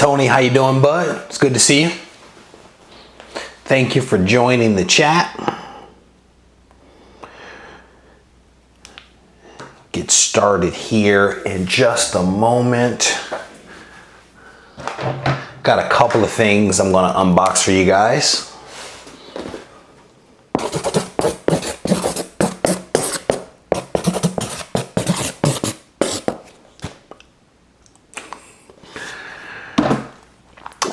Tony, how you doing, bud? It's good to see you. Thank you for joining the chat. Get started here in just a moment. Got a couple of things I'm going to unbox for you guys.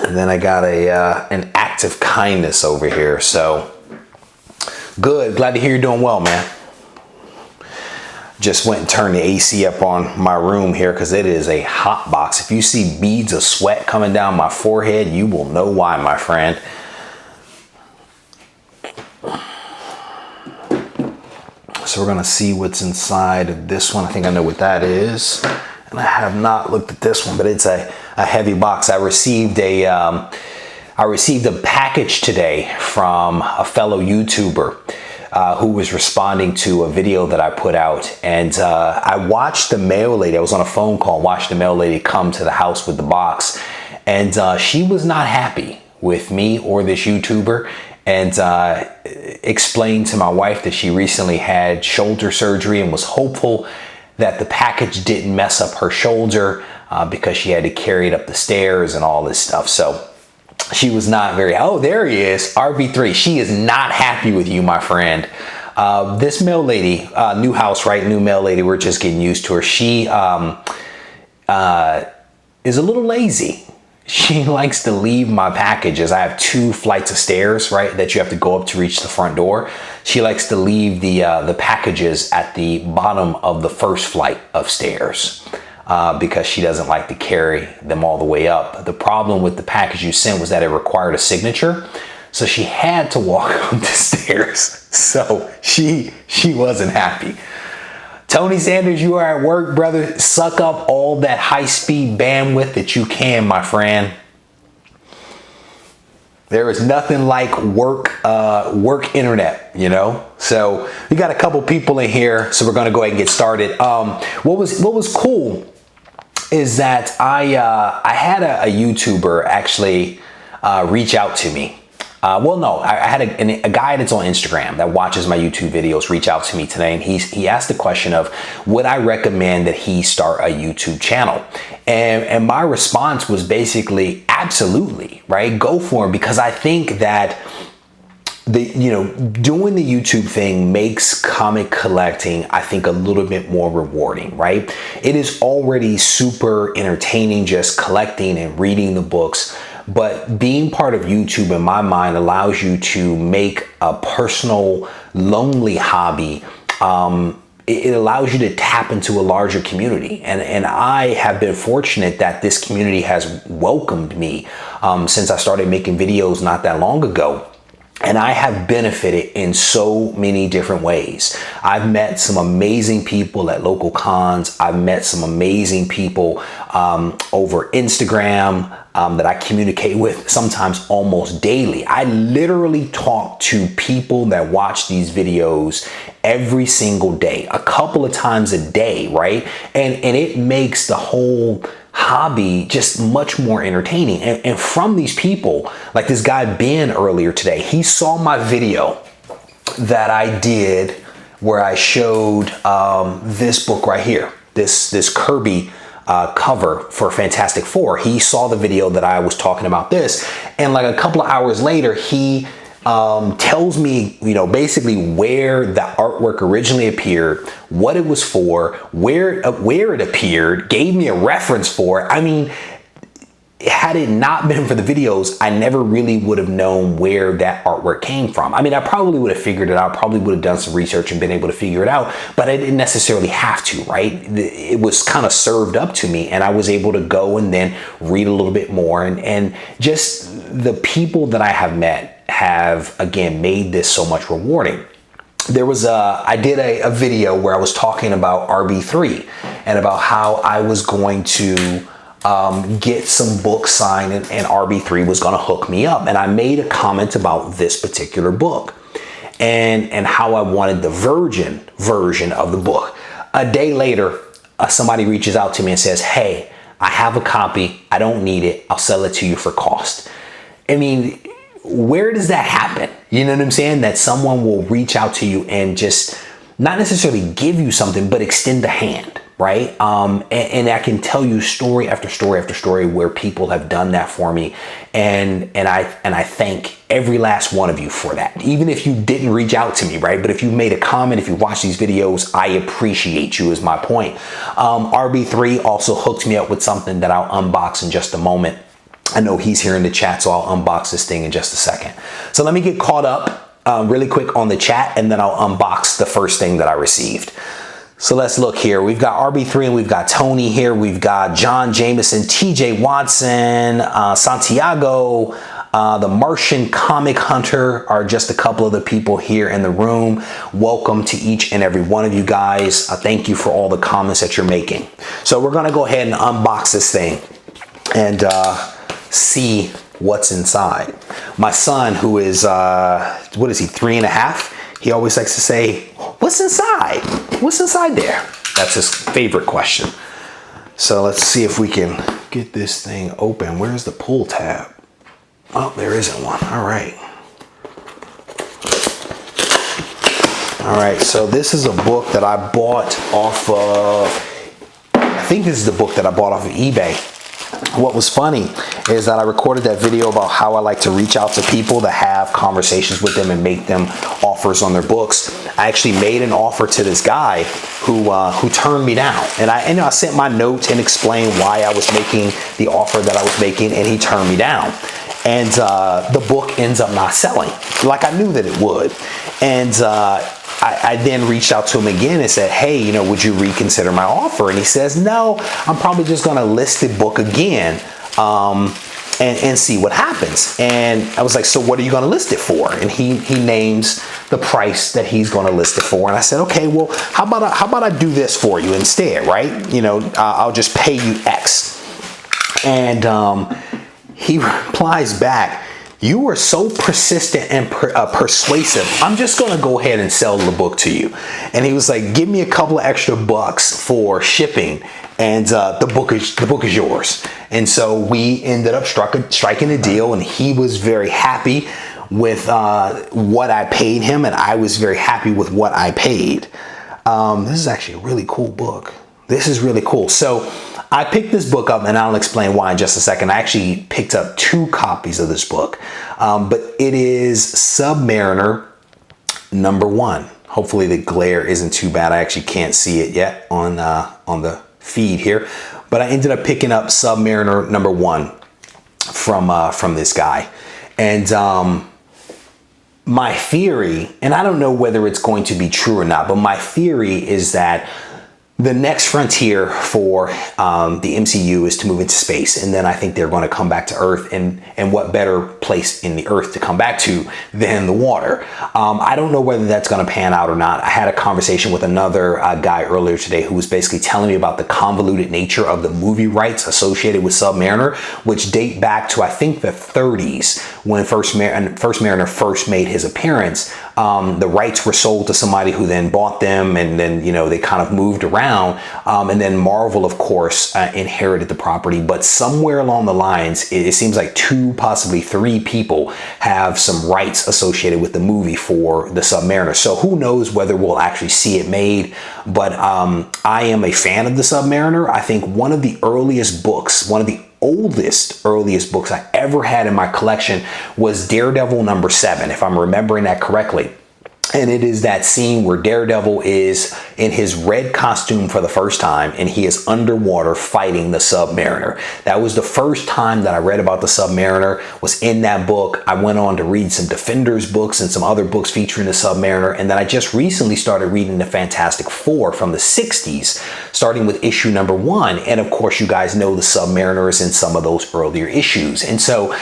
And then I got an act of kindness over here. So good. Glad to hear you're doing well, man. Just went and turned the AC up on my room here because it is a hot box. If you see beads of sweat coming down my forehead, you will know why, my friend. So we're going to see what's inside of this one. I think I know what that is. And I have not looked at this one, but it's a heavy box. I received a package today from a fellow YouTuber who was responding to a video that I put out. And I watched the mail lady, I was on a phone call, watched the mail lady come to the house with the box. And she was not happy with me or this YouTuber. And explained to my wife that she recently had shoulder surgery and was hopeful that the package didn't mess up her shoulder because she had to carry it up the stairs and all this stuff. So she was not very, oh, there he is, RB3. She is not happy with you, my friend. This mail lady, new house, right? New mail lady, we're just getting used to her. She is a little lazy. She likes to leave my packages. I have 2 flights of stairs, right, that you have to go up to reach the front door. She likes to leave the packages at the bottom of the first flight of stairs because she doesn't like to carry them all the way up. The problem with the package you sent was that it required a signature. So she had to walk up the stairs. So she wasn't happy. Tony Sanders, you are at work, brother. Suck up all that high-speed bandwidth that you can, my friend. There is nothing like work internet, you know? So we got a couple people in here, so we're gonna go ahead and get started. What was cool is that I had a YouTuber actually reach out to me. Well, no, I had a guy that's on Instagram that watches my YouTube videos reach out to me today, and he asked the question of, would I recommend that he start a YouTube channel? And my response was basically, absolutely, right? Go for him, because I think that doing the YouTube thing makes comic collecting, I think, a little bit more rewarding, right? It is already super entertaining just collecting and reading the books. But being part of YouTube, in my mind, allows you to make a personal, lonely hobby. It allows you to tap into a larger community. And I have been fortunate that this community has welcomed me since I started making videos not that long ago. And I have benefited in so many different ways. I've met some amazing people at local cons. I've met some amazing people over Instagram that I communicate with sometimes almost daily. I literally talk to people that watch these videos every single day, a couple of times a day, right? And it makes the whole hobby just much more entertaining. And from these people, like this guy Ben earlier today, he saw my video that I did where I showed this book right here, this Kirby cover for Fantastic Four. He saw the video that I was talking about this, and like a couple of hours later, he tells me, basically where the artwork originally appeared, what it was for, where it appeared, gave me a reference for it. I mean, had it not been for the videos, I never really would have known where that artwork came from. I mean, I probably would have figured it out, probably would have done some research and been able to figure it out, but I didn't necessarily have to, right? It was kind of served up to me, and I was able to go and then read a little bit more. And just the people that I have met have, again, made this so much rewarding. There was I did a video where I was talking about RB3 and about how I was going to get some books signed, and RB3 was going to hook me up. And I made a comment about this particular book and how I wanted the virgin version of the book. A day later, somebody reaches out to me and says, hey, I have a copy. I don't need it. I'll sell it to you for cost. I mean, where does that happen? You know what I'm saying? That someone will reach out to you and just not necessarily give you something, but extend the hand, right? And I can tell you story after story after story where people have done that for me. And I thank every last one of you for that. Even if you didn't reach out to me, right? But if you made a comment, if you watch these videos, I appreciate you is my point. RB3 also hooked me up with something that I'll unbox in just a moment. I know he's here in the chat, so I'll unbox this thing in just a second. So let me get caught up really quick on the chat, and then I'll unbox the first thing that I received. So let's look here. We've got RB3 and we've got Tony here. We've got John Jameson, TJ Watson, Santiago, the Martian Comic Hunter are just a couple of the people here in the room. Welcome to each and every one of you guys. Thank you for all the comments that you're making. So we're going to go ahead and unbox this thing and see what's inside. My son, who is, what is he, 3.5? He always likes to say, what's inside? What's inside there? That's his favorite question. So let's see if we can get this thing open. Where's the pull tab? Oh, there isn't one. All right. All right, so this is a book that I bought off of, I think this is the book that I bought off of eBay. What was funny is that I recorded that video about how I like to reach out to people to have conversations with them and make them offers on their books. I actually made an offer to this guy who turned me down. And I sent my note and explained why I was making the offer that I was making, and he turned me down. And the book ends up not selling, like I knew that it would. And I then reached out to him again and said, hey, you know, would you reconsider my offer? And he says, no, I'm probably just going to list the book again and see what happens. And I was like, so what are you going to list it for? And he names the price that he's going to list it for. And I said, okay, well, how about I do this for you instead, right? You know, I'll just pay you X. And he replies back, you were so persistent and persuasive. I'm just going to go ahead and sell the book to you. And he was like, give me a couple of extra bucks for shipping, and the book is yours. And so we ended up striking a deal, and he was very happy with what I paid him, and I was very happy with what I paid. This is actually a really cool book. This is really cool. So I picked this book up, and I'll explain why in just a second. I actually picked up 2 copies of this book, but it is Submariner #1. Hopefully the glare isn't too bad. I actually can't see it yet on the feed here, but I ended up picking up Submariner #1 from this guy. And my theory, and I don't know whether it's going to be true or not, but my theory is that the next frontier for the MCU is to move into space, and then I think they're going to come back to Earth, and what better place in the Earth to come back to than the water. I don't know whether that's going to pan out or not. I had a conversation with another guy earlier today who was basically telling me about the convoluted nature of the movie rights associated with Submariner, which date back to, I think, the 30s when First Mariner first made his appearance. The rights were sold to somebody who then bought them, and then, you know, they kind of moved around. And then Marvel, of course, inherited the property. But somewhere along the lines, it seems like 2, possibly 3 people have some rights associated with the movie for the Submariner. So who knows whether we'll actually see it made. But I am a fan of the Submariner. I think one of the earliest books, one of the earliest books I ever had in my collection was Daredevil #7, if I'm remembering that correctly. And it is that scene where Daredevil is in his red costume for the first time, and he is underwater fighting the Submariner. That was the first time that I read about the Submariner, was in that book. I went on to read some Defenders books and some other books featuring the Submariner. And then I just recently started reading the Fantastic Four from the 60s, starting with issue #1. And of course, you guys know the Submariner is in some of those earlier issues. And so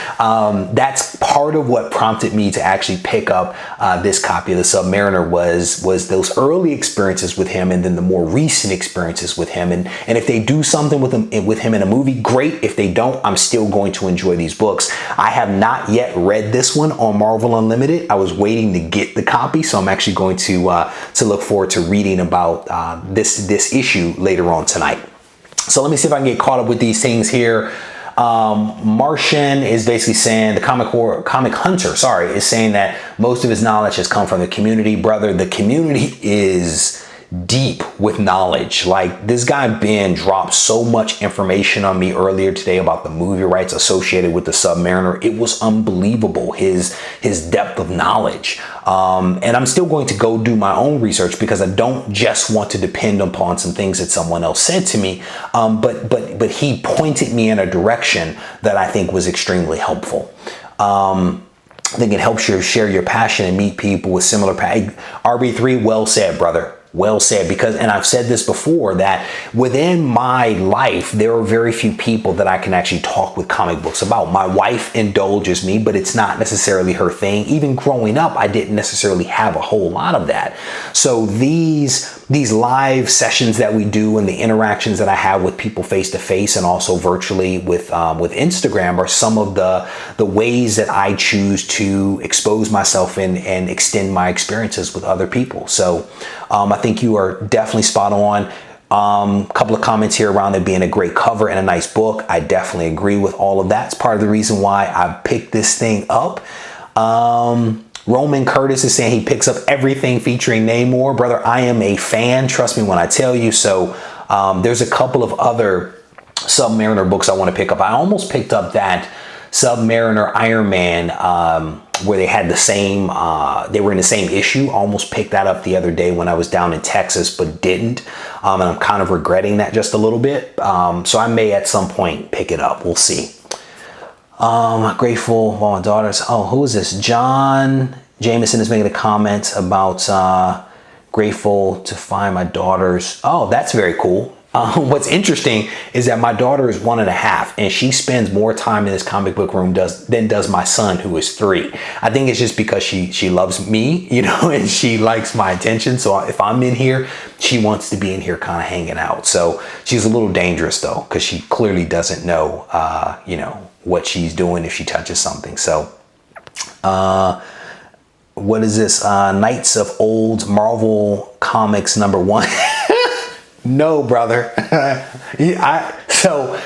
that's part of what prompted me to actually pick up this copy of the Submariner was those early experiences with him, and then the more recent experiences with him. And if they do something with him in a movie, great. If they don't, I'm still going to enjoy these books. I have not yet read this one on Marvel Unlimited. I was waiting to get the copy, so I'm actually going to look forward to reading about this issue later on tonight. So let me see if I can get caught up with these things here. Martian is basically saying, the comic hunter, sorry, is saying that most of his knowledge has come from the community. Brother, the community is deep with knowledge. Like, this guy Ben dropped so much information on me earlier today about the movie rights associated with the Submariner. It was unbelievable, his depth of knowledge. And I'm still going to go do my own research because I don't just want to depend upon some things that someone else said to me. But he pointed me in a direction that I think was extremely helpful. I think it helps you share your passion and meet people with similar passion. RB3, well said, brother. Well said, because, and I've said this before, that within my life, there are very few people that I can actually talk with comic books about. My wife indulges me, but it's not necessarily her thing. Even growing up, I didn't necessarily have a whole lot of that. So these live sessions that we do and the interactions that I have with people face to face and also virtually with Instagram are some of the ways that I choose to expose myself and extend my experiences with other people. So I think you are definitely spot on. Couple of comments here around it being a great cover and a nice book. I definitely agree with all of that. It's part of the reason why I picked this thing up. Roman Curtis is saying he picks up everything featuring Namor. Brother, I am a fan. Trust me when I tell you. So there's a couple of other Submariner books I want to pick up. I almost picked up that Submariner Iron Man where they had the same, they were in the same issue. Almost picked that up the other day when I was down in Texas, but didn't. And I'm kind of regretting that just a little bit. So I may at some point pick it up. We'll see. Grateful for my daughters. Oh, who is this? John Jameson is making a comment about grateful to find my daughters. Oh, that's very cool. What's interesting is that my daughter is 1.5 and she spends more time in this comic book room than does my son, who is 3. I think it's just because she loves me, you know, and she likes my attention. So if I'm in here, she wants to be in here kind of hanging out. So she's a little dangerous though, because she clearly doesn't know, you know, what she's doing if she touches something. So, what is this? Knights of Old Marvel Comics #1. No, brother. So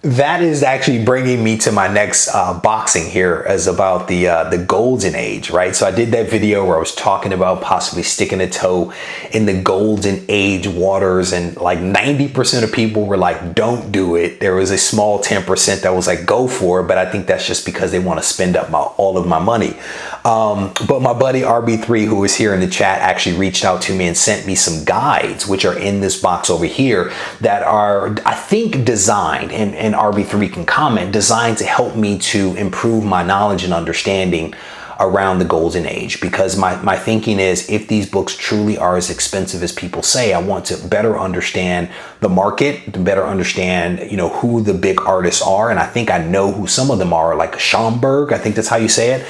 that is actually bringing me to my next boxing here, as about the golden age, right? So I did that video where I was talking about possibly sticking a toe in the golden age waters, and like 90% of people were like, don't do it. There was a small 10% that was like, go for it. But I think that's just because they want to spend up all of my money. But my buddy RB3, who is here in the chat, actually reached out to me and sent me some guides, which are in this box over here, that are, I think, designed, and RB3 can comment, designed to help me to improve my knowledge and understanding around the golden age. Because my thinking is, if these books truly are as expensive as people say, I want to better understand the market, to better understand, you know, who the big artists are. And I think I know who some of them are, like Schomburg, I think that's how you say it,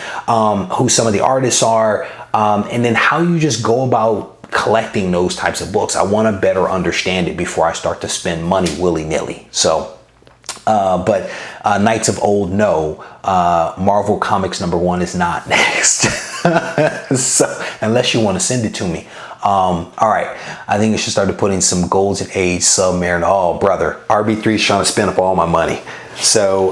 who some of the artists are, and then how you just go about collecting those types of books. I want to better understand it before I start to spend money willy-nilly. So but Knights of Old, no. Marvel Comics #1 is not next. So, unless you want to send it to me. All right. I think I should start putting some Golden Age Submariner. Oh, brother. RB3 is trying to spend up all my money. So,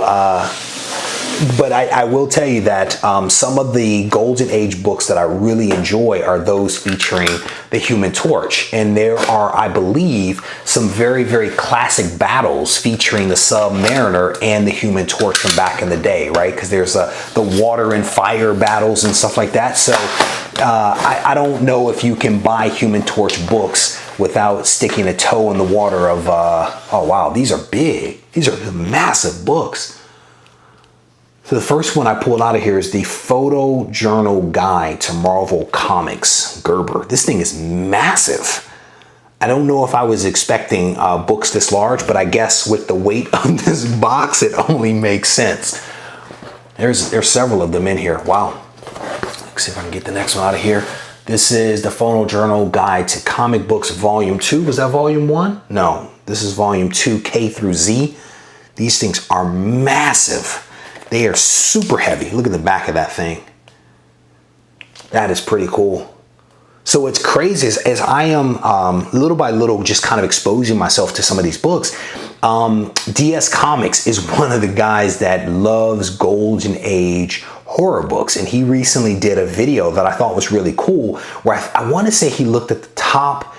but I will tell you that some of the Golden Age books that I really enjoy are those featuring the Human Torch. And there are, I believe, some very, very classic battles featuring the Submariner and the Human Torch from back in the day, right? Because there's the water and fire battles and stuff like that. So I don't know if you can buy Human Torch books without sticking a toe in the water of, oh wow, these are big. These are massive books. So the first one I pulled out of here is the Photo Journal Guide to Marvel Comics, Gerber. This thing is massive. I don't know if I was expecting books this large, but I guess with the weight of this box, it only makes sense. There's several of them in here. Wow. Let's see if I can get the next one out of here. This is the Photojournal Guide to Comic Books Volume 2. Was that Volume 1? No, this is Volume 2, K through Z. These things are massive. They are super heavy. Look at the back of that thing. That is pretty cool. So what's crazy is as I am little by little just kind of exposing myself to some of these books, DS Comics is one of the guys that loves Golden Age horror books. And he recently did a video that I thought was really cool, where I want to say he looked at the top,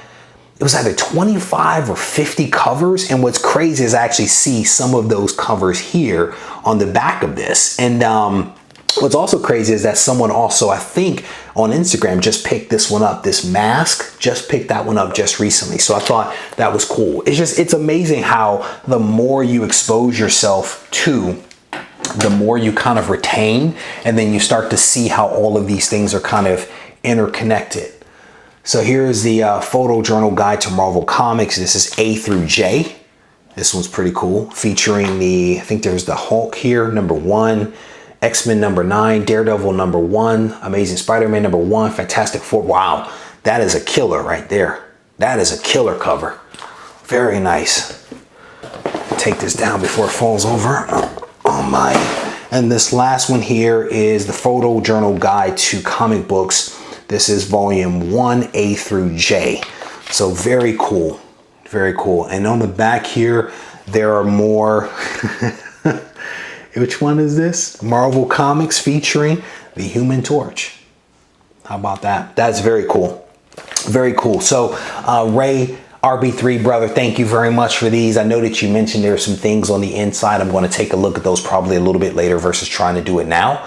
it was either 25 or 50 covers. And what's crazy is I actually see some of those covers here on the back of this. And what's also crazy is that someone also, I think on Instagram, just picked this one up. This mask, just picked that one up just recently. So I thought that was cool. It's amazing how the more you expose yourself to, the more you kind of retain, and then you start to see how all of these things are kind of interconnected. So here's the photo journal guide to Marvel Comics. This is A through J. This one's pretty cool, featuring I think there's the Hulk here, #1. X-Men #9, Daredevil #1, Amazing Spider-Man #1, Fantastic Four. Wow, that is a killer right there. That is a killer cover. Very nice. Take this down before it falls over. Oh my. And this last one here is the Photo Journal Guide to Comic Books. This is volume 1, A through J. So very cool. Very cool. And on the back here, there are more... Which one is this? Marvel Comics featuring the Human Torch. How about that? That's very cool. Very cool. So Ray, RB3 brother, thank you very much for these. I know that you mentioned there are some things on the inside. I'm going to take a look at those probably a little bit later versus trying to do it now.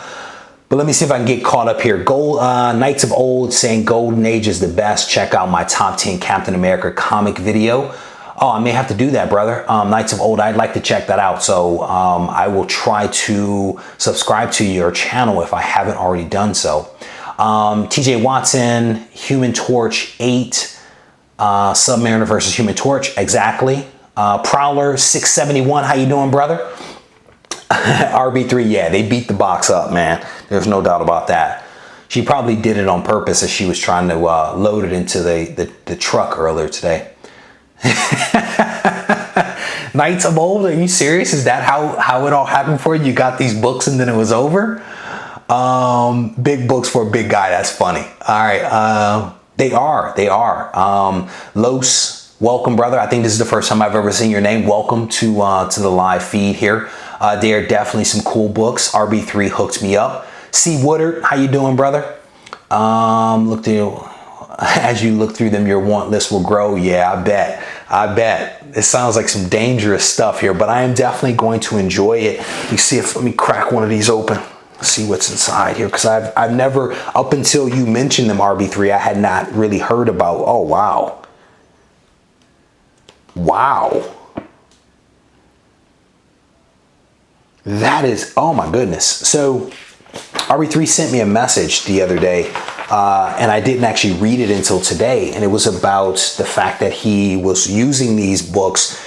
But let me see if I can get caught up here. Knights of Old saying Golden Age is the best. Check out my top 10 Captain America comic video. Oh, I may have to do that, brother. Knights of Old, I'd like to check that out. So I will try to subscribe to your channel if I haven't already done so. TJ Watson, Human Torch 8, Submariner versus Human Torch, exactly. Prowler 671, how you doing, brother? RB3, yeah, they beat the box up, man. There's no doubt about that. She probably did it on purpose as she was trying to load it into the truck earlier today. Knights of Old, are you serious? Is that how it all happened for you? You got these books and then it was over? Big books for a big guy. That's funny. All right. They are. Los, welcome, brother. I think this is the first time I've ever seen your name. Welcome to the live feed here. There are definitely some cool books. RB3 hooked me up. C. Woodard, how you doing, brother? As you look through them, your want list will grow. Yeah, I bet. It sounds like some dangerous stuff here, but I am definitely going to enjoy it. Let me crack one of these open. See what's inside here, because I've never, up until you mentioned them, RB3, I had not really heard about. Oh, wow. Wow. That is, oh my goodness. So RB3 sent me a message the other day, and I didn't actually read it until today. And it was about the fact that he was using these books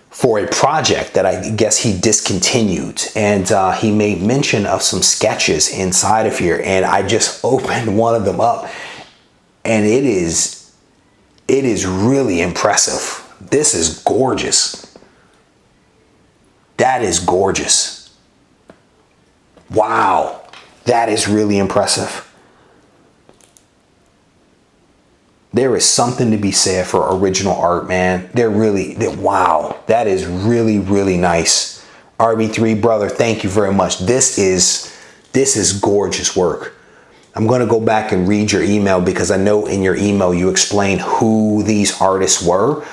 for a project that I guess he discontinued. And he made mention of some sketches inside of here. And I just opened one of them up, and it is really impressive. This is gorgeous. That is gorgeous. Wow. That is really impressive. There is something to be said for original art, man. Wow. That is really, really nice. RB3 brother, thank you very much. This is gorgeous work. I'm going to go back and read your email, because I know in your email you explain who these artists were.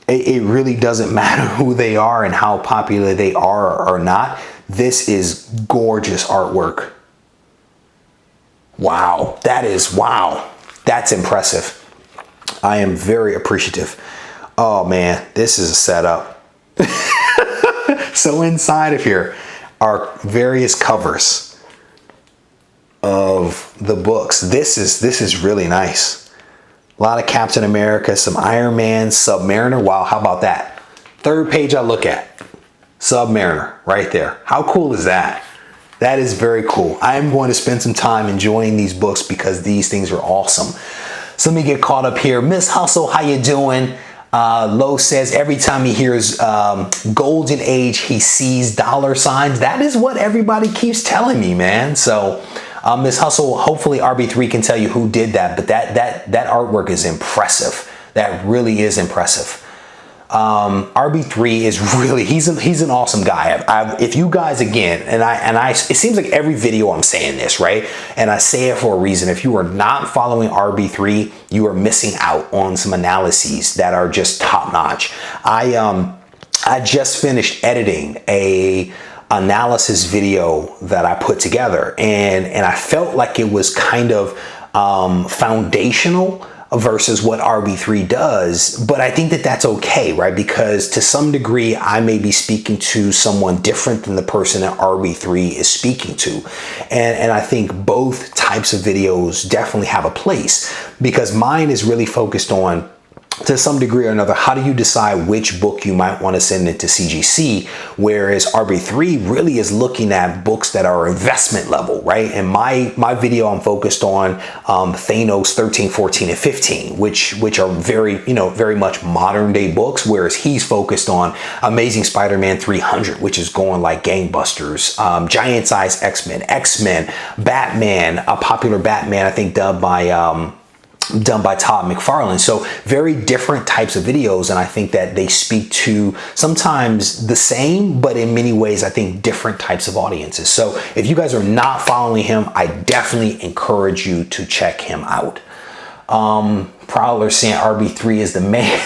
It really doesn't matter who they are and how popular they are or not. This is gorgeous artwork. Wow. Wow. That's impressive. I am very appreciative. Oh man, this is a setup. So inside of here are various covers of the books. This is really nice. A lot of Captain America, some Iron Man, Submariner. Wow, how about that? Third page I look at. Submariner, right there. How cool is that? That is very cool. I am going to spend some time enjoying these books because these things are awesome. So let me get caught up here. Miss Hustle, how you doing? Lo says every time he hears Golden Age, he sees dollar signs. That is what everybody keeps telling me, man. So Miss Hustle, hopefully RB3 can tell you who did that, but that artwork is impressive. That really is impressive. RB3 is really, he's an awesome guy. If you guys, again, it seems like every video I'm saying this, right? And I say it for a reason. If you are not following RB3, you are missing out on some analyses that are just top notch. I just finished editing a analysis video that I put together, and I felt like it was kind of foundational versus what RB3 does, but I think that that's okay, right? Because to some degree, I may be speaking to someone different than the person that RB3 is speaking to. And I think both types of videos definitely have a place, because mine is really focused on, to some degree or another, how do you decide which book you might want to send into CGC, whereas RB3 really is looking at books that are investment level, right? And my video, I'm focused on Thanos 13, 14, and 15, which are very much modern day books, whereas he's focused on Amazing Spider-Man 300, which is going like gangbusters, Giant Size X-Men, Batman, a popular Batman, I think done by Todd McFarlane. So very different types of videos, and I think that they speak to sometimes the same, but in many ways I think different types of audiences. So if you guys are not following him, I definitely encourage you to check him out. Prowler saying RB3 is the man.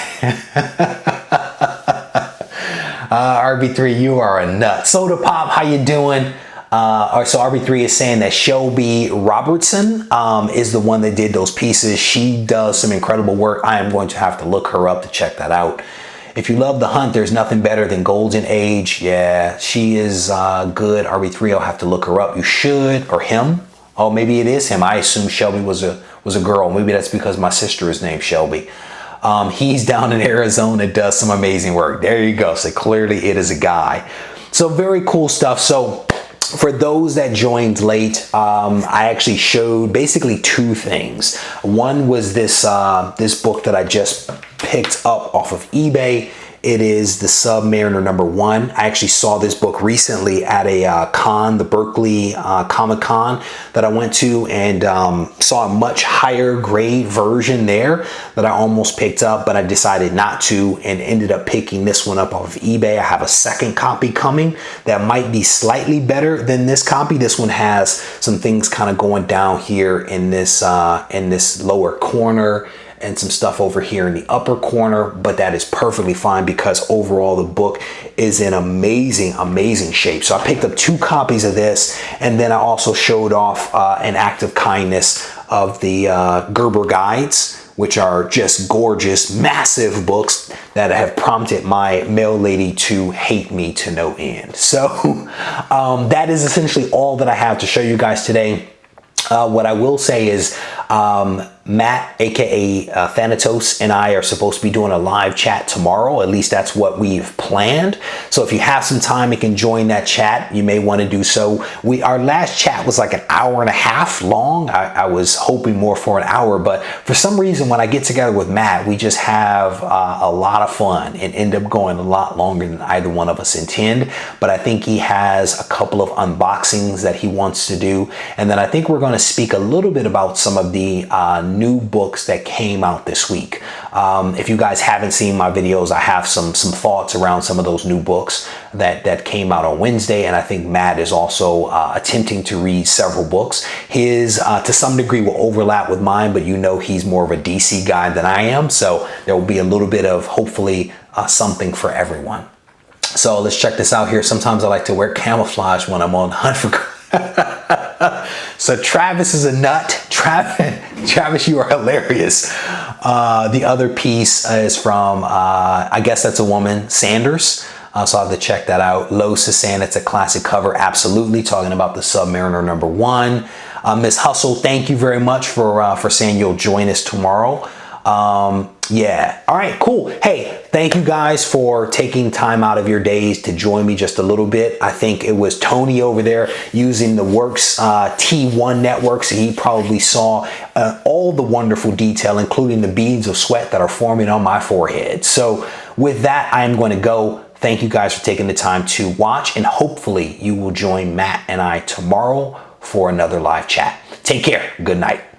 RB3, you are a nut. Soda Pop, how you doing? So RB3 is saying that Shelby Robertson is the one that did those pieces. She does some incredible work. I am going to have to look her up to check that out. If you love The Hunt, there's nothing better than Golden Age. Yeah, she is good. RB3, I'll have to look her up. You should, or him. Oh, maybe it is him. I assume Shelby was a girl. Maybe that's because my sister is named Shelby. He's down in Arizona, does some amazing work. There you go. So clearly it is a guy. So very cool stuff. So for those that joined late, I actually showed basically two things. One was this book that I just picked up off of eBay. It is the Submariner #1. I actually saw this book recently at a con, the Berkeley Comic Con that I went to, and saw a much higher grade version there that I almost picked up, but I decided not to and ended up picking this one up off of eBay. I have a second copy coming that might be slightly better than this copy. This one has some things kind of going down here in this lower corner, and some stuff over here in the upper corner, but that is perfectly fine because overall the book is in amazing shape. So I picked up 2 copies of this, and then I also showed off an act of kindness of the Gerber guides, which are just gorgeous, massive books that have prompted my mail lady to hate me to no end. So that is essentially all that I have to show you guys today. What I will say is Matt, aka Thanatos, and I are supposed to be doing a live chat tomorrow. At least that's what we've planned. So if you have some time and can join that chat, you may want to do so. Our last chat was like an hour and a half long. I was hoping more for an hour, but for some reason when I get together with Matt, we just have a lot of fun and end up going a lot longer than either one of us intend. But I think he has a couple of unboxings that he wants to do, and then I think we're going to speak a little bit about some of the new books that came out this week. If you guys haven't seen my videos, I have some thoughts around some of those new books that came out on Wednesday, and I think Matt is also attempting to read several books. His to some degree will overlap with mine, but you know he's more of a DC guy than I am, so there will be a little bit of hopefully something for everyone. So let's check this out here. Sometimes I like to wear camouflage when I'm on the hunt for So Travis is a nut. Travis, you are hilarious. The other piece is from, I guess that's a woman, Sanders. So I'll have to check that out. Los is saying it's a classic cover. Absolutely. Talking about the Submariner #1. Miss Hustle, thank you very much for saying you'll join us tomorrow. Yeah. All right, cool. Hey, thank you guys for taking time out of your days to join me just a little bit. I think it was Tony over there using the Works T1 network. So he probably saw all the wonderful detail, including the beads of sweat that are forming on my forehead. So with that, I'm going to go. Thank you guys for taking the time to watch, and hopefully you will join Matt and I tomorrow for another live chat. Take care. Good night.